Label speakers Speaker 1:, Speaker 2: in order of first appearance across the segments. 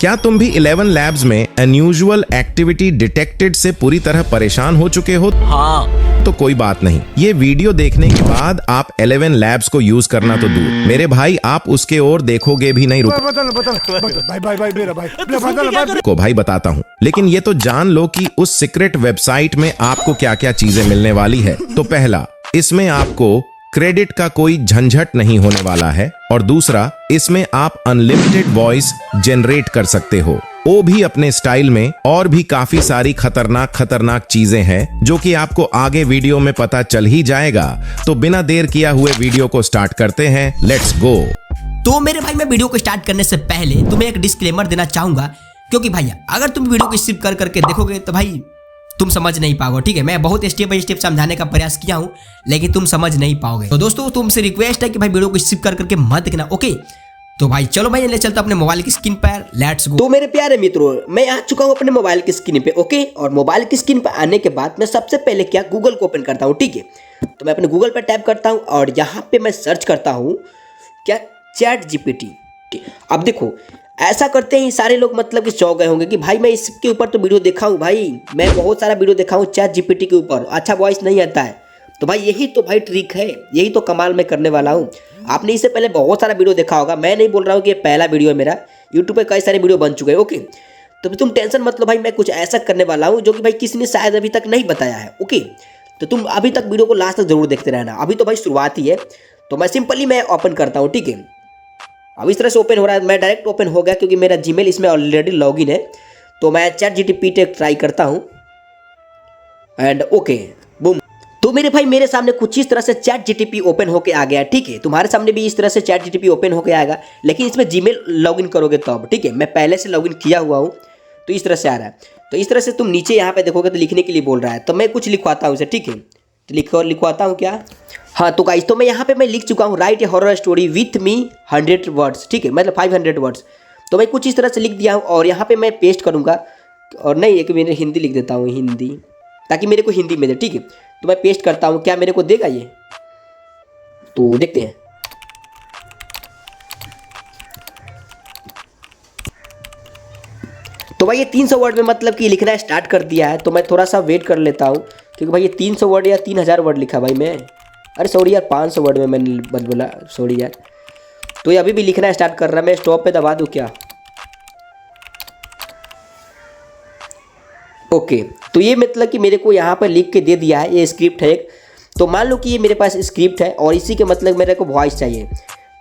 Speaker 1: क्या तुम भी 11 लैब्स में अनयूजुअल एक्टिविटी डिटेक्टेड से पूरी तरह परेशान हो चुके हो?
Speaker 2: हाँ।
Speaker 1: तो कोई बात नहीं, ये वीडियो देखने के बाद आप 11 लैब्स को यूज करना तो दूर, मेरे भाई आप उसके ओर देखोगे भी नहीं। को भाई बताता हूँ, लेकिन ये तो जान लो कि उस सीक्रेट वेबसाइट में आपको क्या क्या चीजें मिलने वाली है। तो पहला, इसमें आपको क्रेडिट का कोई झंझट नहीं होने वाला है, और दूसरा, इसमें आप अनलिमिटेड वॉइस जनरेट कर सकते हो, वो भी अपने स्टाइल में। और भी काफी सारी खतरनाक चीजें हैं जो कि आपको आगे वीडियो में पता चल ही जाएगा। तो बिना देर किया हुए वीडियो को स्टार्ट करते हैं, लेट्स गो।
Speaker 2: तो मेरे भाई, मैं वीडियो को स्टार्ट करने से पहले तुम्हें एक डिस्क्लेमर देना चाहूंगा, क्योंकि भैया अगर तुम वीडियो को स्किप कर करके देखोगे तो भाई तुम समझ नहीं पाओगे। ठीक है, मैं बहुत स्टेप बाय स्टेप समझाने का प्रयास किया हूं, लेकिन तुम समझ नहीं पाओगे। तो दोस्तों, तुमसे रिक्वेस्ट है कि भाई वीडियो को स्किप कर करके मत देखना, ओके? तो भाई चलो भाई, ले चलता अपने मोबाइल की स्क्रीन पर, लेट्स गो।
Speaker 3: तो मेरे प्यारे मित्रों, मैं आ चुका हूं अपने मोबाइल की स्क्रीन पे, ओके? और मोबाइल की स्क्रीन पर आने के बाद मैं सबसे पहले क्या गूगल को ओपन करता हूं, ठीक है? तो मैं अपने गूगल पर टैप करता हूं और यहाँ पे मैं सर्च करता हूं क्या, चैट जीपीटी। अब देखो, ऐसा करते हैं सारे लोग मतलब कि चौंक गए होंगे कि भाई मैं इसके ऊपर तो वीडियो देखा हूँ भाई, मैं बहुत सारा वीडियो देखा हूँ चैट जीपीटी के ऊपर, अच्छा वॉइस नहीं आता है। तो भाई यही तो भाई ट्रिक है, यही तो कमाल मैं करने वाला हूँ। आपने इससे पहले बहुत सारा वीडियो देखा होगा, मैं नहीं बोल रहा हूँ कि ये पहला वीडियो है मेरा, यूट्यूब पे कई सारे वीडियो बन चुके हैं, ओके? तो तुम टेंशन मत लो भाई, मैं कुछ ऐसा करने वाला हूँ जो कि भाई किसी ने शायद अभी तक नहीं बताया है, ओके? तो तुम अभी तक वीडियो को लास्ट तक जरूर देखते रहना, अभी तो भाई शुरुआत ही है। तो मैं सिंपली मैं ओपन करता हूँ, ठीक है? अब इस तरह से ओपन हो रहा है, मैं डायरेक्ट ओपन हो गया क्योंकि मेरा जीमेल इसमें ऑलरेडी लॉगिन है। तो मैं चैट जीपीटी ट्राई करता हूँ एंड ओके, बूम। तो मेरे भाई, मेरे सामने कुछ इस तरह से चैट जीपीटी ओपन होके आ गया, ठीक है? तुम्हारे सामने भी इस तरह से चैट जीपीटी ओपन होके आएगा, लेकिन इसमें जीमेल लॉगिन करोगे तब, ठीक है? मैं पहले से लॉगिन किया हुआ हूँ, तो इस तरह से आ रहा है। तो इस तरह से तुम नीचे यहाँ पे देखोगे तो लिखने के लिए बोल रहा है, तो मैं कुछ लिखवाता हूँ इसे, ठीक है? तो लिखवाता हूँ क्या, हाँ। तो गाइस, तो मैं यहाँ पे मैं लिख चुका हूँ, right A horror story with me 100 words, ठीक है? मतलब 500 वर्ड्स। तो मैं कुछ इस तरह से लिख दिया हूँ और यहाँ पे मैं पेस्ट करूँगा, और नहीं एक मैंने हिंदी लिख देता हूँ, हिंदी, ताकि मेरे को हिंदी में दे, ठीक है? तो मैं पेस्ट करता हूँ, क्या मेरे को देगा ये? तो देखते हैं। तो भाई ये 300 वर्ड में मतलब कि लिखना स्टार्ट कर दिया है। तो मैं थोड़ा सा वेट कर लेता हूँ, क्योंकि भाई ये 300 वर्ड या 3000 वर्ड लिखा भाई मैं, अरे सॉरी यार, 500 वर्ड में मैंने बोला, सॉरी यार। तो ये अभी भी लिखना स्टार्ट कर रहा है, मैं स्टॉप पे दबा दूँ क्या? ओके, तो ये मतलब कि मेरे को यहाँ पर लिख के दे दिया है, ये स्क्रिप्ट है एक। तो मान लो कि ये मेरे पास स्क्रिप्ट है और इसी के मतलब मेरे को वॉइस चाहिए।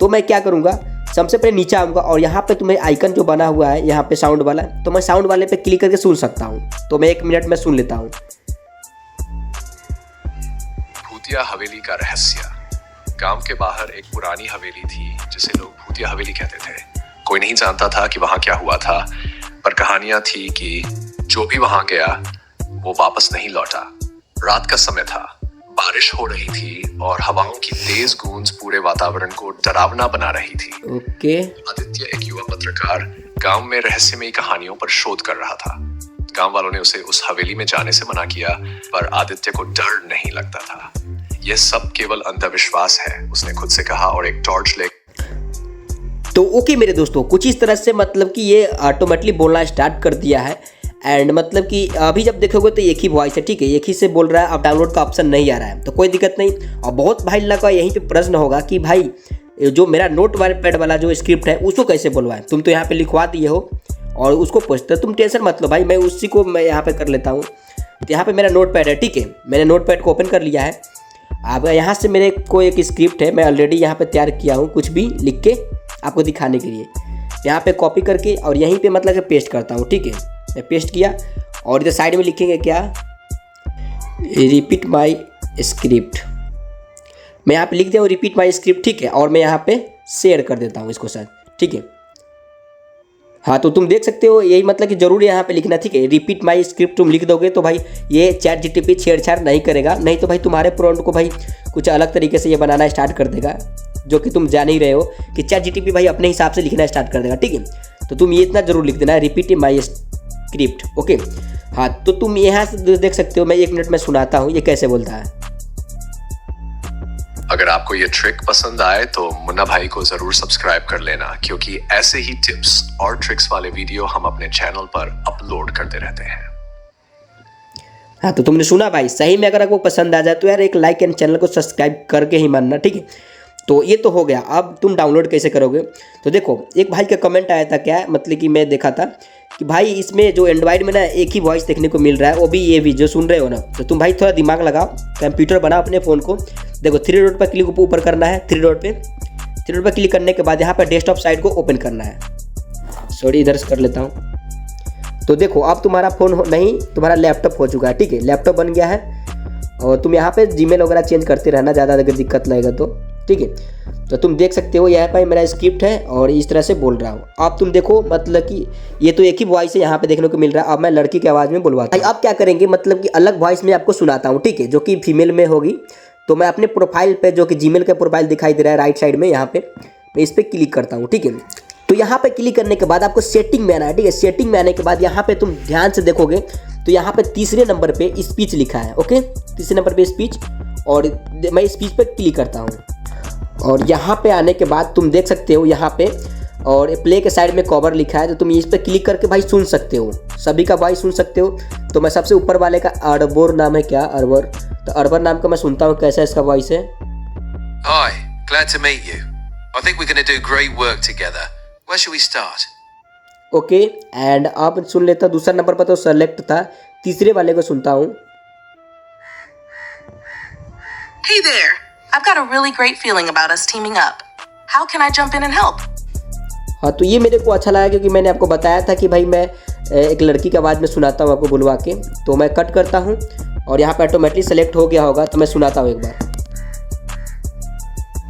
Speaker 3: तो मैं क्या करूँगा, सबसे पहले नीचे आऊँगा और यहाँ पे तुम्हें आइकन जो बना हुआ है यहाँ पे साउंड वाला, तो मैं साउंड वाले पे क्लिक करके सुन सकता हूँ। तो मैं 1 मिनट में सुन लेता हूँ।
Speaker 4: भूतिया हवेली का रहस्य। गांव के बाहर एक पुरानी हवेली थी जिसे लोग भूतिया हवेली कहते थे। कोई नहीं जानता था कि वहां क्या हुआ था, पर कहानियां थी कि जो भी वहां गया वो वापस नहीं लौटा। रात का समय था, बारिश हो रही थी और हवाओं की तेज गूंज पूरे वातावरण को डरावना बना रही थी।
Speaker 3: ओके।
Speaker 4: आदित्य एक युवा पत्रकार गांव में रहस्यमयी कहानियों पर शोध कर रहा था। गांव वालों ने उसे उस हवेली में जाने से मना किया, पर आदित्य को डर नहीं लगता था। यह सब केवल अंधविश्वास है, उसने खुद से कहा, और एक टॉर्च ले।
Speaker 3: तो ओके मेरे दोस्तों, कुछ इस तरह से मतलब कि ये ऑटोमेटिकली बोलना स्टार्ट कर दिया है। एंड मतलब कि अभी जब देखोगे तो एक ही वॉइस है, ठीक है? एक ही से बोल रहा है, अब डाउनलोड का ऑप्शन नहीं आ रहा है, तो कोई दिक्कत नहीं। और बहुत भाई लगा यहीं पे प्रश्न होगा कि भाई जो मेरा नोट पैड वाला जो स्क्रिप्ट है उसको कैसे बोलवाएं? तुम तो यहाँ पे लिखवा दिए हो और उसको पूछते, तुम टेंशन मत लो भाई, मैं उसी को मैं यहाँ पे कर लेता हूँ। तो यहाँ पे मेरा नोट पैड है, ठीक है? मैंने नोट पैड को ओपन कर लिया है। अब यहाँ से मेरे को एक स्क्रिप्ट है, मैं ऑलरेडी यहाँ पे तैयार किया हूँ, कुछ भी लिख के आपको दिखाने के लिए। यहाँ पे कॉपी करके और यहीं पे मतलब कि पेस्ट करता हूँ, ठीक है? मैं पेस्ट किया और इधर साइड में लिखेंगे क्या, रिपीट माई स्क्रिप्ट। मैं यहाँ पे लिख दिया हूँ रिपीट माई स्क्रिप्ट, ठीक है? और मैं यहाँ पे शेयर कर देता हूँ इसको सर, ठीक है? हाँ, तो तुम देख सकते हो, यही मतलब कि जरूर यहाँ पे लिखना, ठीक है? रिपीट माई स्क्रिप्ट तुम लिख दोगे तो भाई ये चैट जीपीटी छेड़छाड़ नहीं करेगा, नहीं तो भाई तुम्हारे प्रॉम्प्ट को भाई कुछ अलग तरीके से ये बनाना स्टार्ट कर देगा, जो कि तुम जान ही रहे हो कि चैट जीपीटी भाई अपने हिसाब से लिखना स्टार्ट कर देगा, ठीक है? तो तुम ये इतना जरूर लिख देना, रिपीट माई स्क्रिप्ट, ओके? हाँ, तो तुम यहाँ से देख सकते हो, मैं 1 मिनट में सुनाता हूँ ये कैसे बोलता है।
Speaker 4: अगर आपको आपको ये ट्रिक पसंद आए तो मुन्ना भाई को जरूर सब्सक्राइब कर लेना, क्योंकि ऐसे ही टिप्स और ट्रिक्स वाले वीडियो हम अपने चैनल पर अपलोड करते रहते हैं।
Speaker 3: हाँ तो तुमने सुना भाई, सही में अगर आपको पसंद आ जाए तो यार एक लाइक एंड चैनल को सब्सक्राइब करके ही मानना, ठीक है। तो ये तो हो गया, अब तुम डाउनलोड कैसे करोगे। तो देखो एक भाई का कमेंट आया था, क्या मतलब कि मैं देखा था कि भाई इसमें जो एंड्रॉइड में ना एक ही वॉइस देखने को मिल रहा है, वो भी ये भी जो सुन रहे हो ना। तो तुम भाई थोड़ा दिमाग लगाओ, कंप्यूटर बनाओ अपने फ़ोन को। देखो 3 डॉट पर क्लिक ऊपर करना है, 3 डॉट पर क्लिक करने के बाद यहाँ पर डेस्कटॉप साइट को ओपन करना है। सॉरी इधर से कर लेता हूँ। तो देखो अब तुम्हारा फ़ोन नहीं, तुम्हारा लैपटॉप हो चुका है, ठीक है। लैपटॉप बन गया है और तुम यहाँ पे जीमेल वगैरह चेंज करते रहना, ज़्यादा अगर दिक्कत लगेगा तो, ठीक है। तो तुम देख सकते हो यहाँ पर मेरा स्क्रिप्ट है और इस तरह से बोल रहा हूँ। अब तुम देखो मतलब कि ये तो एक ही वॉइस है यहाँ पे देखने को मिल रहा है। अब मैं लड़की की आवाज़ में बुलवाता हूँ। अब क्या करेंगे, मतलब कि अलग वॉइस में आपको सुनाता हूँ, ठीक है, जो कि फीमेल में होगी। तो मैं अपने प्रोफाइल पे, जो कि जीमेल का प्रोफाइल दिखाई दे रहा है राइट साइड में, यहाँ पे मैं इस पर क्लिक करता हूँ, ठीक है। तो यहाँ पे क्लिक करने के बाद आपको सेटिंग में आना है, ठीक है। सेटिंग में आने के बाद यहाँ पे तुम ध्यान से देखोगे तो यहाँ पे तीसरे नंबर पे स्पीच लिखा है, ओके। तीसरे नंबर पे स्पीच, और मैं स्पीच पे क्लिक करता हूँ। और यहाँ पे आने के बाद तुम देख सकते हो यहाँ पे, और प्ले के साइड में कवर लिखा है, तो तुम इस पर क्लिक करके भाई सुन सकते हो, सभी का वॉइस सुन सकते हो। तो मैं सबसे ऊपर वाले का अरबर नाम है, क्या अरबर, तो अरबर नाम का मैं सुनता हूँ कैसा इसका वॉइस है।
Speaker 5: Hi, glad to meet you. I think we're going to do great work together. Where should we start?
Speaker 3: Okay and अब सुन लेता हूँ दूसरा नंबर पर, तो सेलेक्ट था, तीसरे वाले को सुनता हूँ।
Speaker 6: Hey there! I've got a really great feeling about us teaming up. How can I jump in and help?
Speaker 3: हाँ तो ये मेरे को अच्छा लगा, क्योंकि मैंने आपको बताया था कि भाई मैं एक लड़की की आवाज़ में सुनाता हूँ आपको बुलवा के। तो मैं कट करता हूँ और यहाँ पर ऑटोमेटिकली सेलेक्ट हो गया होगा, तो मैं सुनाता हूँ एक बार।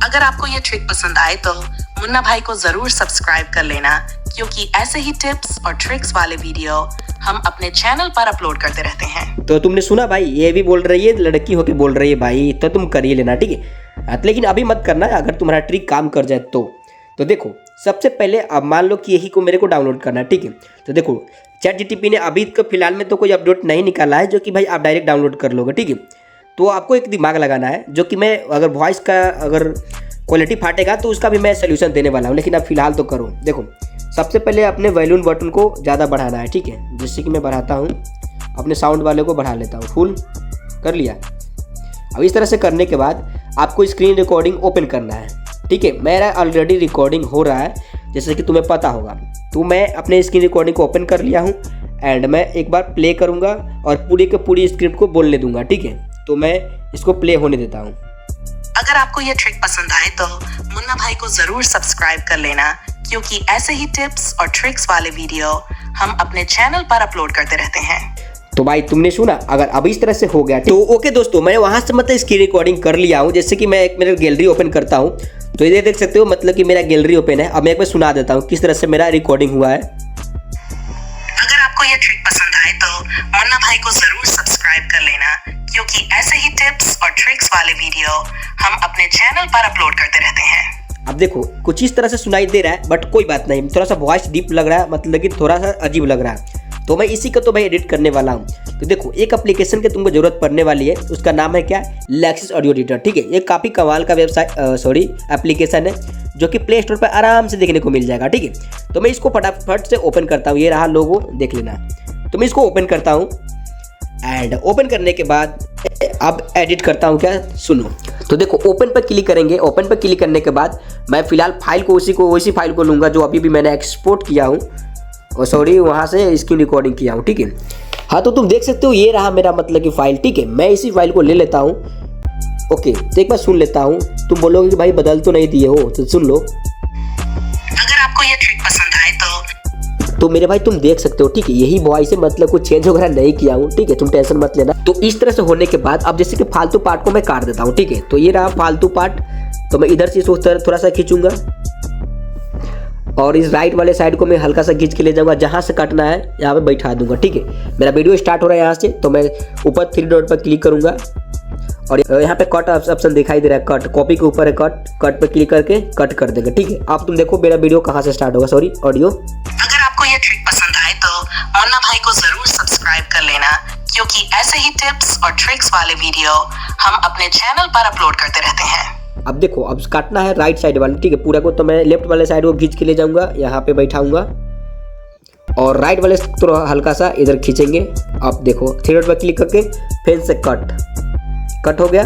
Speaker 6: अगर आपको ये ट्रिक पसंद आए तो मुन्ना भाई को जरूर सब्सक्राइब कर लेना, क्योंकि ऐसे ही टिप्स और ट्रिक्स वाले वीडियो हम अपने चैनल पर अपलोड करते रहते हैं।
Speaker 3: तो तुमने सुना भाई, ये भी बोल रही है, लड़की होके बोल रही है भाई, तो तुम कर ही लेना, ठीक है। लेकिन अभी मत करना अगर तुम्हारा ट्रिक काम कर जाए तो देखो सबसे पहले अब मान लो कि यही को मेरे को डाउनलोड करना है, ठीक है। तो देखो ChatGPT ने अभी तो फिलहाल में तो कोई अपडेट नहीं निकाला है जो कि भाई आप डायरेक्ट डाउनलोड कर लोगे, ठीक है। तो आपको एक दिमाग लगाना है, जो कि मैं अगर वॉइस का अगर क्वालिटी फाटेगा तो उसका भी मैं सोल्यूशन देने वाला हूँ, लेकिन अब फिलहाल तो करो। देखो सबसे पहले अपने वॉल्यूम बटन को ज़्यादा बढ़ाना है, ठीक है। जैसे कि मैं बढ़ाता हूँ, अपने साउंड वाले को बढ़ा लेता हूँ, फुल कर लिया। अब इस तरह से करने के बाद आपको स्क्रीन रिकॉर्डिंग ओपन करना है, ठीक है। मेरा ऑलरेडी रिकॉर्डिंग हो रहा है जैसे कि तुम्हें पता होगा। तो मैं अपने स्क्रीन रिकॉर्डिंग को ओपन कर लिया हूँ एंड मैं एक बार प्ले करूँगा और पूरी के पूरी स्क्रिप्ट को बोलने दूंगा, ठीक है। तो मैं इसको प्ले होने देता हूँ।
Speaker 6: अगर आपको ये ट्रिक पसंद आए तो मुन्ना भाई को जरूर सब्सक्राइब कर लेना, क्योंकि ऐसे ही टिप्स और ट्रिक्स वाले वीडियो हम अपने चैनल पर अपलोड करते रहते हैं।
Speaker 3: तो भाई तुमने सुना, अगर अब इस तरह से हो गया तो ओके दोस्तों, मैं वहाँ से मतलब स्क्रीन रिकॉर्डिंग कर लिया हूँ। जैसे कि मैं एक मेरा गैलरी ओपन करता हूँ, तो ये देख सकते हो मतलब कि मेरा गैलरी ओपन है। अब मैं एक बार सुना देता हूँ किस तरह से मेरा रिकॉर्डिंग हुआ है।
Speaker 6: अगर आपको ये ट्रिक पसंद आए तो मुन्ना भाई को जरूर सब्सक्राइब कर लेना, क्योंकि ऐसे ही टिप्स और ट्रिक्स वाले वीडियो हम अपने चैनल पर अपलोड करते रहते हैं।
Speaker 3: अब देखो कुछ इस तरह से सुनाई दे रहा है, बट कोई बात नहीं, थोड़ा सा वॉइस डीप लग रहा है, मतलब कि थोड़ा सा अजीब लग रहा है। तो मैं इसी का तो भाई एडिट करने वाला हूँ। तो देखो एक एप्लीकेशन की तुमको जरूरत पड़ने वाली है, उसका नाम है क्या, लेक्सिस ऑडियो एडिटर, ठीक है। ये काफ़ी कमाल का एप्लीकेशन है, जो कि प्ले स्टोर पर आराम से देखने को मिल जाएगा, ठीक है। तो मैं इसको फटाफट से ओपन करता हूँ, ये रहा लोगो, देख लेना। तो मैं इसको ओपन करता हूँ एंड ओपन करने के बाद अब एडिट करता हूँ, क्या सुनो। तो देखो ओपन पर क्लिक करेंगे, ओपन पर क्लिक करने के बाद मैं फिलहाल फाइल को उसी फाइल को लूँगा जो अभी भी मैंने एक्सपोर्ट किया हूँ, और वहाँ से स्क्रीन रिकॉर्डिंग किया हूँ, ठीक है। हाँ तो तुम देख सकते हो ये रहा मेरा मतलब कि फाइल, ठीक है। मैं इसी फाइल को ले लेता हूँ, ओके। तो एक बार सुन लेता हूँ, तुम बोलोगे कि भाई बदल तो नहीं दिए हो, तो सुन लो।
Speaker 6: अगर आपको ये ट्रिक पसंद आए
Speaker 3: तो मेरे भाई तुम देख सकते हो, ठीक है। यही वॉइस है, मतलब कुछ चेंज वगैरह नहीं किया हूँ, ठीक है। तुम टेंशन मत लेना। तो इस तरह से होने के बाद अब जैसे कि फालतू पार्ट को मैं काट देता हूँ, ठीक है। तो ये रहा फालतू पार्ट, तो मैं इधर से इसको थोड़ा सा खींचूंगा और इस राइट वाले साइड को मैं हल्का सा खींच के ले जाऊंगा, जहाँ से कटना है यहाँ पे बैठा दूंगा, ठीक है। मेरा वीडियो स्टार्ट हो रहा है यहाँ से, तो मैं ऊपर 3 डॉट पर क्लिक करूंगा और यहाँ पे कट ऑप्शन दिखाई दे रहा है, कट कॉपी के ऊपर है, कट पे क्लिक करके कट कर देंगे, ठीक है। अब तुम देखो मेरा वीडियो कहाँ से स्टार्ट होगा, ऑडियो।
Speaker 6: अगर आपको ये ट्रिक पसंद आए तो मुन्ना भाई को जरूर सब्सक्राइब कर लेना, क्योंकि ऐसे ही टिप्स और ट्रिक्स वाले वीडियो हम अपने चैनल पर अपलोड करते रहते हैं।
Speaker 3: अब देखो, अब काटना है राइट साइड वाले, ठीक है, पूरा को। तो मैं लेफ्ट वाले साइड को खींच के ले जाऊंगा, यहाँ पे बैठाऊंगा और राइट वाले थोड़ा हल्का सा इधर खींचेंगे। अब देखो 3 डॉट पर क्लिक करके फिर से कट हो गया।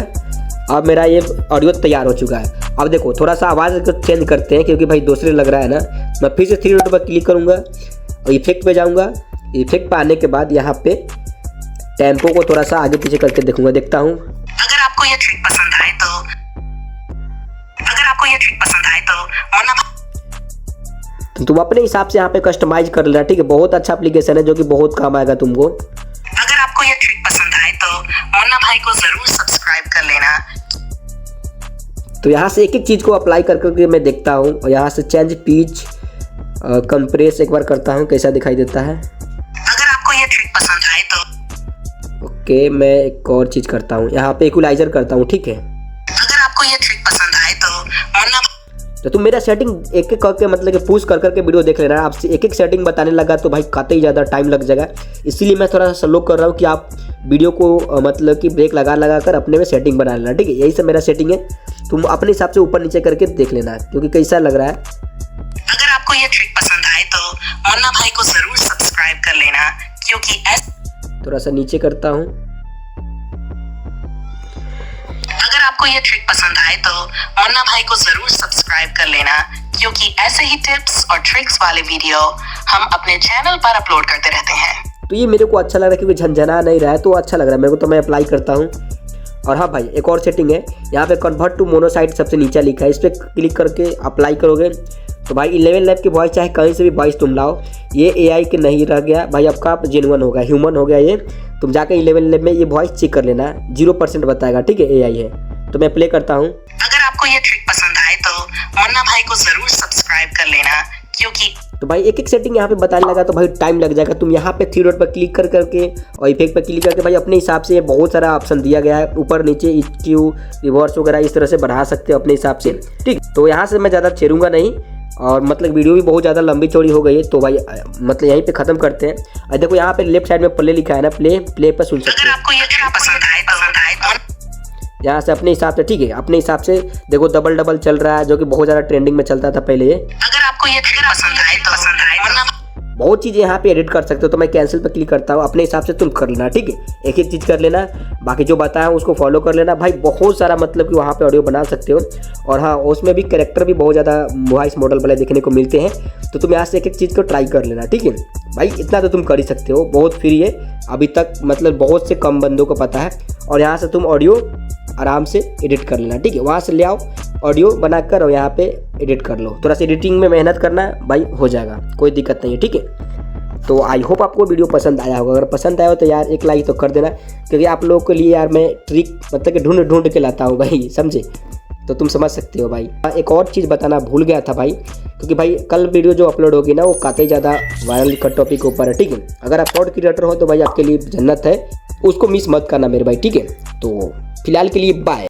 Speaker 3: अब मेरा ये ऑडियो तैयार हो चुका है। अब देखो थोड़ा सा आवाज़ को चेंज करते हैं क्योंकि भाई दूसरे लग रहा है ना। मैं फिर से 3 डॉट पर क्लिक करूँगा और इफेक्ट पे जाऊँगा। इफेक्ट पे आने के बाद यहाँ पे टेम्पो को थोड़ा सा आगे पीछे करके देखता हूँ।
Speaker 6: अगर आपको ये ट्रिक पसंद आए तो
Speaker 3: तो तुम अपने हिसाब से यहाँ पे कस्टमाइज कर लेना, ठीक है। बहुत अच्छा एप्लीकेशन है जो कि बहुत काम आएगा तुमको।
Speaker 6: अगर आपको ये ट्रिक पसंद आए तो मुन्ना भाई को जरूर सब्सक्राइब कर लेना।
Speaker 3: तो यहाँ से एक एक चीज़ को अप्लाई कर करके मैं देखता हूँ और यहाँ से चेंज पिच कंप्रेस एक बार करता हूँ, कैसा दिखाई देता है।
Speaker 6: अगर आपको ये ट्रिक पसंद आए तो
Speaker 3: ओके, मैं एक और चीज़ करता हूँ, यहाँ पे इक्वलाइजर करता हूँ, ठीक है।
Speaker 6: अगर आपको ये ट्रिक पसंद आए तो मुन्ना
Speaker 3: तो तुम मेरा सेटिंग एक एक करके मतलब कि पुश कर करके वीडियो देख लेना। आपसे एक एक सेटिंग बताने लगा तो भाई काते ही ज़्यादा टाइम लग जाएगा, इसीलिए मैं थोड़ा सा स्लो कर रहा हूँ कि आप वीडियो को मतलब कि ब्रेक लगा कर अपने में सेटिंग बना लेना, ठीक है। यही सब मेरा सेटिंग है, तुम अपने हिसाब से ऊपर नीचे करके देख लेना क्योंकि कैसा लग रहा है।
Speaker 6: अगर आपको ये ट्रिक पसंद आए तो मुन्ना भाई को जरूर सब्सक्राइब कर लेना क्योंकि
Speaker 3: थोड़ा सा नीचे करता हूँ।
Speaker 6: अगर आपको ये ट्रिक पसंद आए तो मुन्ना भाई को जरूर सब्सक्राइब कर लेना क्योंकि ऐसे ही टिप्स और ट्रिक्स वाले वीडियो हम अपने चैनल पर अपलोड करते रहते हैं।
Speaker 3: तो ये मेरे को अच्छा लग रहा है क्योंकि झंझना नहीं रहा है तो अच्छा लग रहा है मेरे को, तो मैं अप्लाई करता हूँ। और हाँ भाई, एक और सेटिंग है, यहाँ पे कन्वर्ट टू मोनोसाइड सबसे नीचे लिखा है, इस पर क्लिक करके अप्लाई करोगे तो भाई 11 लैब की वॉइस चाहे कहीं से भी वॉइस तुम लाओ, ये AI के नहीं रह गया भाई, आपका जेन्युइन हो गया, ह्यूमन हो गया ये। तुम जाकर 11 लैब में ये वॉइस चेक कर लेना, 0% बताएगा, ठीक है, AI है। तो मैं प्ले करता हूँ।
Speaker 6: अगर आपको ये ट्रिक पसंद आए तो मुन्ना भाई को जरूर सब्सक्राइब कर लेना क्योंकि
Speaker 3: तो भाई एक एक सेटिंग यहाँ पे बताने लगा तो भाई टाइम लग जाएगा। तुम यहाँ पे 3 डॉट पर क्लिक कर करके और इफेक्ट पर क्लिक करके भाई अपने हिसाब से बहुत सारा ऑप्शन दिया गया है, ऊपर नीचे EQ रिवर्स वगैरह इस तरह से बढ़ा सकते हो अपने हिसाब से, ठीक। तो यहाँ से मैं ज़्यादा छेड़ूंगा नहीं और मतलब वीडियो भी बहुत ज़्यादा लंबी चौड़ी हो गई है तो भाई मतलब यहीं पे ख़त्म करते हैं। और देखो यहाँ पे लेफ्ट साइड में प्ले लिखा है ना, प्ले पर सुन सकते
Speaker 6: अगर
Speaker 3: हैं
Speaker 6: आपको ये ट्रिक पसंद आए तो
Speaker 3: यहाँ से अपने हिसाब से, ठीक है, अपने हिसाब से। देखो डबल चल रहा है जो कि बहुत ज़्यादा ट्रेंडिंग में चलता था पहले ये।
Speaker 6: अगर आपको ये ट्रिक पसंद आए तो मुन्ना
Speaker 3: बहुत चीज़ें यहाँ पे एडिट कर सकते हो, तो मैं कैंसिल पे क्लिक करता हूँ, अपने हिसाब से तुम कर लेना, ठीक है। एक एक चीज़ कर लेना, बाकी जो बताया उसको फॉलो कर लेना भाई। बहुत सारा मतलब कि वहाँ पे ऑडियो बना सकते हो और हाँ, उसमें भी कैरेक्टर भी बहुत ज़्यादा वॉइस मॉडल वाले देखने को मिलते हैं, तो तुम यहाँ से एक एक चीज़ को ट्राई कर लेना, ठीक है भाई। इतना तो तुम कर ही सकते हो, बहुत फ्री है अभी तक, मतलब बहुत से कम बंदों को पता है। और यहाँ से तुम ऑडियो आराम से एडिट कर लेना, ठीक है। वहाँ से ले आओ ऑडियो बनाकर और यहाँ पे एडिट कर लो, थोड़ा सा एडिटिंग में मेहनत करना भाई, हो जाएगा, कोई दिक्कत नहीं है, ठीक है। तो आई होप आपको वीडियो पसंद आया होगा। अगर पसंद आया हो तो यार एक लाइक तो कर देना क्योंकि आप लोगों के लिए यार मैं ट्रिक मतलब कि ढूंढ के लाता हूँ भाई, समझे। तो तुम समझ सकते हो भाई। एक और चीज़ बताना भूल गया था भाई, क्योंकि भाई कल वीडियो जो अपलोड होगी ना वो काफ़ी ज़्यादा वायरल का टॉपिक के ऊपर है, ठीक है। अगर आप शॉर्ट क्रिएटर हो तो भाई आपके लिए जन्नत है, उसको मिस मत करना मेरे भाई, ठीक है। तो फिलहाल के लिए बाय।